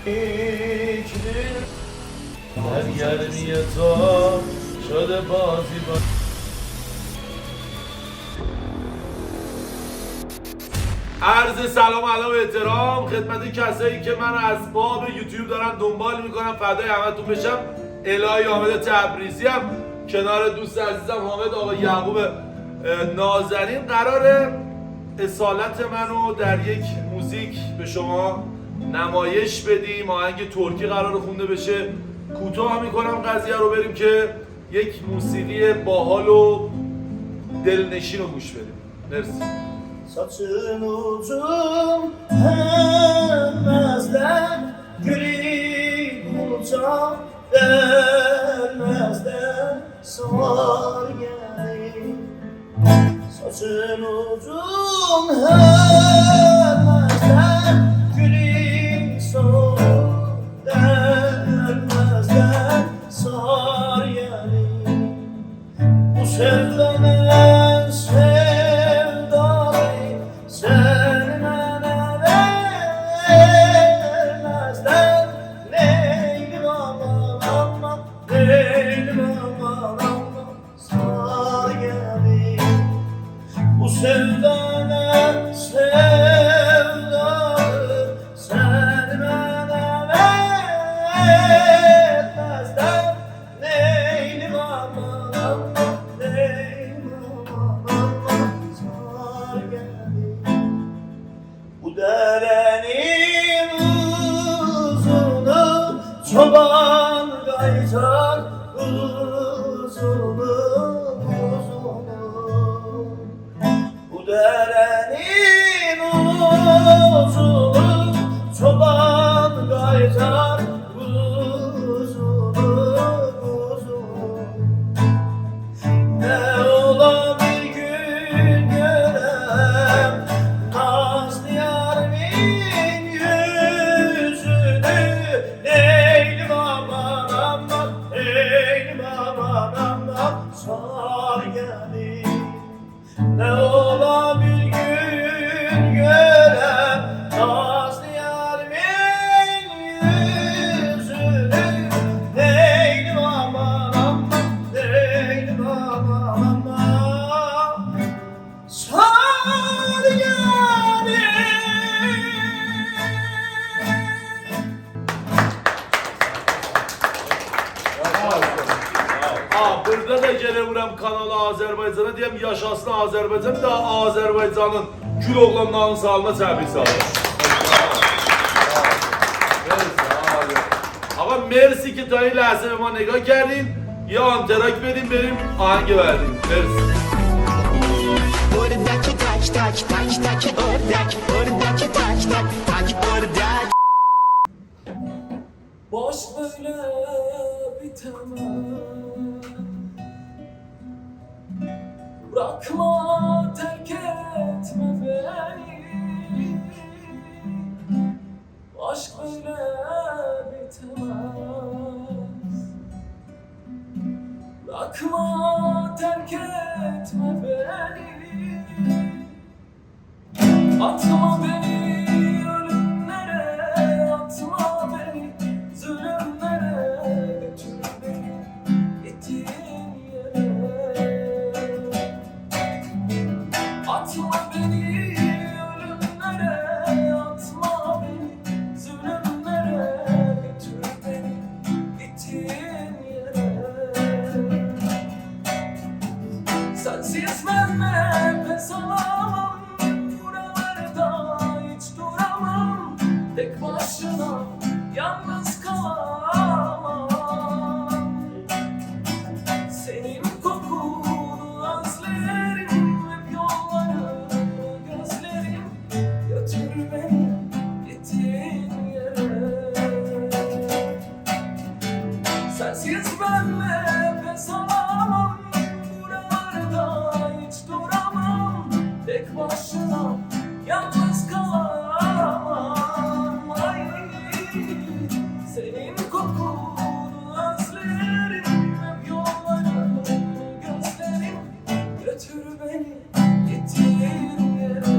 در گرمی تو شده بازی با عرض سلام علیکم و احترام خدمت کسایی که من از باب یوتیوب دارن دنبال میکنم. فدای همتون بشم. الهی حامد تبریزی هم کنار دوست عزیزم حامد آقا یعقوب نازنین قراره اصالت منو در یک موزیک به شما نمایش بدیم. آهنگ ترکی قراره خونده بشه. کوتاه میکنم قضیه رو، بریم که یک موسیقی باحال و دلنشین رو gooş بدیم. مرسی. Saçın ucum vermezler, gülü bulacağım vermezler, sar gelin. Saçın ucum vermezler, gülü sar vermezler, sar gelin. Bu sevdane sevdayı sen bana vermezler. Leylim aman aman, leylim aman aman, sar gelin. Bu sevdane sevdayı sen bana vermezler. Leylim aman aman, leylim aman aman, sar gelin. Bu derenin uzunu çoban kaytar uzunu uzunu. Bu derenin uzunu çoban kaytar uzunu uzunu. Ne ola bir gün görem nazlı yarimin yüzünü. Leylim aman aman, leylim aman aman, sar gelin. Ne ola bir gün görem nazlı yarimin yüzünü. Leylim aman aman, leylim aman aman, sar gelin. Burada da gelevuram kanala Azerbaycan'a diyem yaşasın Azerbaycan da Azerbaycan'ın gül oğlanlarının sağlığına təbrik salır. Ama mersi ki tayı ləhsə ve ma nigah kerdin ya anterak bedin benim ahengi verdin. Mersi. Oradaki taç taç taç taç oradaki taç taç taç oradaki. Boş böyle bitemez. Bırakma, terk etme beni. Aşk böyle bitemez. Bırakma, terk etme beni. Atma beni ölümlere, atma beni zulümlere, götür beni gittiğin yere. Atma beni ölümlere, atma beni zulümlere, götür beni gittiğin yere. Sensiz ben nefes alamam, buralarda hiç duramam. Tek başına yalnız kalamam. Senin kokunu özlerim, hep yolları gözlerim. Götür beni gittiğin yere. Sensiz ben nefes alamam, buralarda hiç duramam. Tek başına yalnız kalamam. Ay, senin kokunu özlerim, hep yolları gözlerim. Götür beni gittiğin yere.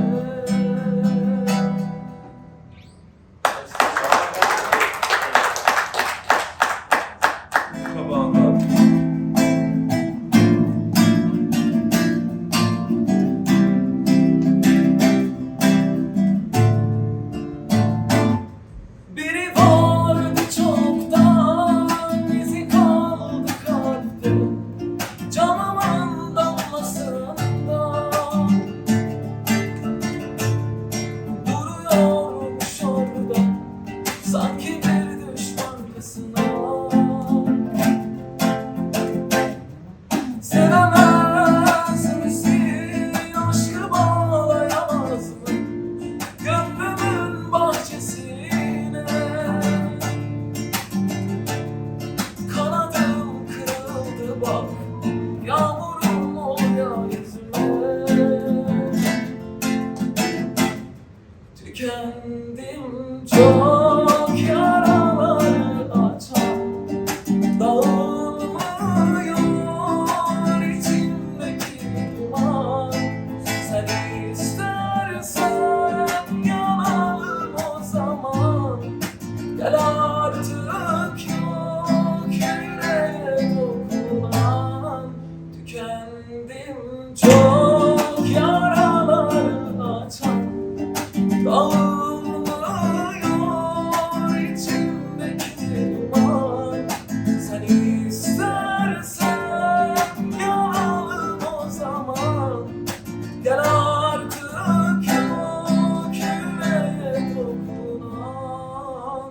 duruyormuş orada, sanki bir düşmancasına. Sevemez misin, aşkı bağlayamaz mı gönlümün bahçesine? Kanadım kırıldı bak, yağmurum oluyor yüzüme. Tükendim çok, yaraları açan dağılmıyor içimdeki duman. Sen istersen yanalım o zaman, gel artık yok yüreğe dokunan. Tükendim çok, yaraları açan dağılmıyor içimdeki duman. Sen istersen yanalım o zaman, gel artık yok yüreğe dokunan.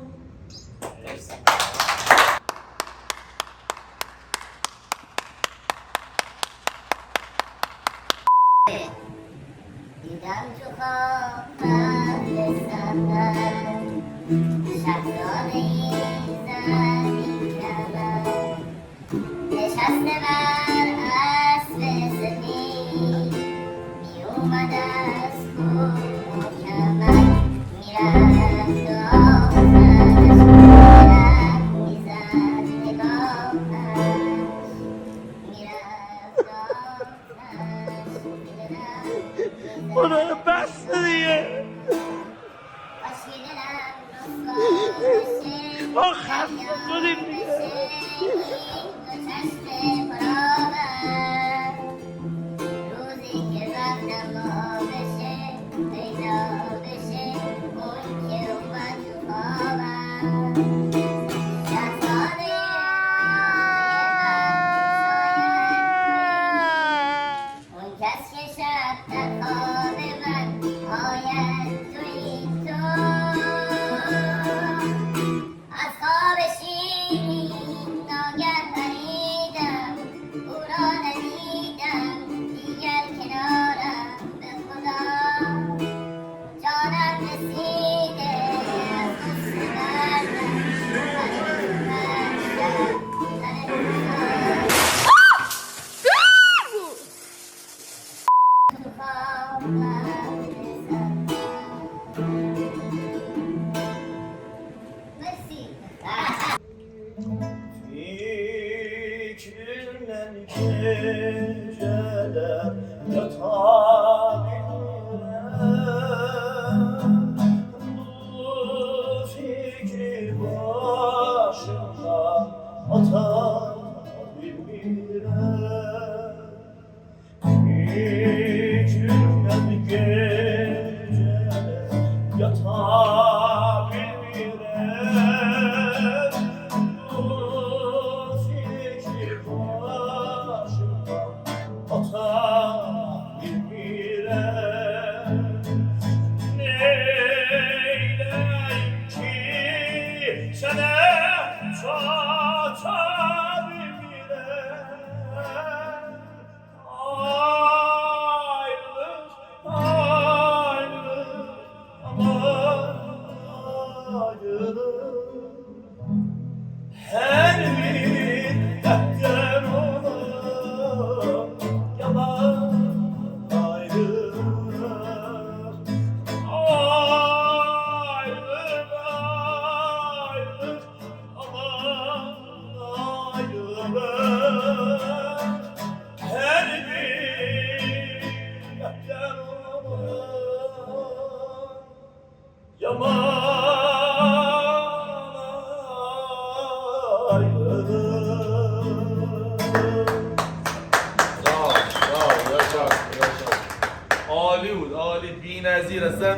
دیدم تو خواب سفر شهزاده زمین کمر نشسته بر اسب سفید میومد از خود کمر میرفت و آتش میزد نگاهش میرفت و آتش Bana bas diye. Ah, خفه کنیم اون کس که شب در خواب من آید توی تو از خواب شیرین ناگه پریدم او را ندیدم دیگر کنارم به خدا جانم رسیده از غصه بردم Fikrimle geceler yatabilirim. Bu fikri başımdan atabilirim. Fikrimle geceler yatabilirim. Bu fikri başımdan atabilirim. Neyleyim ki sana satabilirim. Ayrılık, ayrılık, aman ayrılık. Her bir dertten olur yalan ayrılık. Ayrılık, ayrılık, aman ayrılık. Her bir dertten olur yaman عالی بود، عالی، بی‌نظیر. اصلا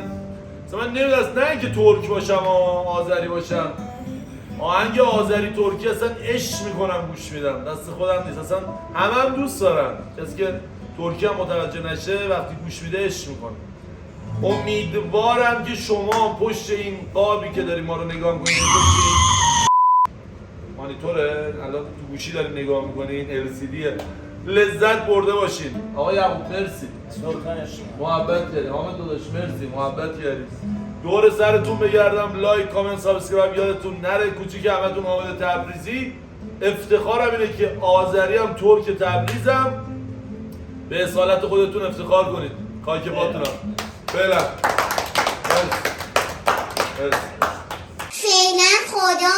من نمیدونست نه اینکه ترک باشم و آذری باشم، آهنگ آذری ترکی اصلا عشق میکنم گوش میدم، دست خودم نیست، اصلا همه هم دوست دارن، کسی که ترکی هم متوجه نشه وقتی گوش میده عشق میکنه. امیدوارم که شما پشت این قابی که داری ما رو نگاه میکنید، پشت این مانیتوره الان تو گوشی دارین نگاه میکنین، LCDه، لذت برده باشین. آقا یعقوب مرسی، محبت کردی. حامد داداش مرسی، محبت کردی. دور سرتون بگردم، لایک کامنت سابسکرایب یادتون نره. کوچیک همتون حامد تبریزی. افتخارم اینه که آذری هم ترک تبریزم. به اصالت خودتون افتخار کنید. خاک پاتونم. فعلا. مرسی. فعلا خدا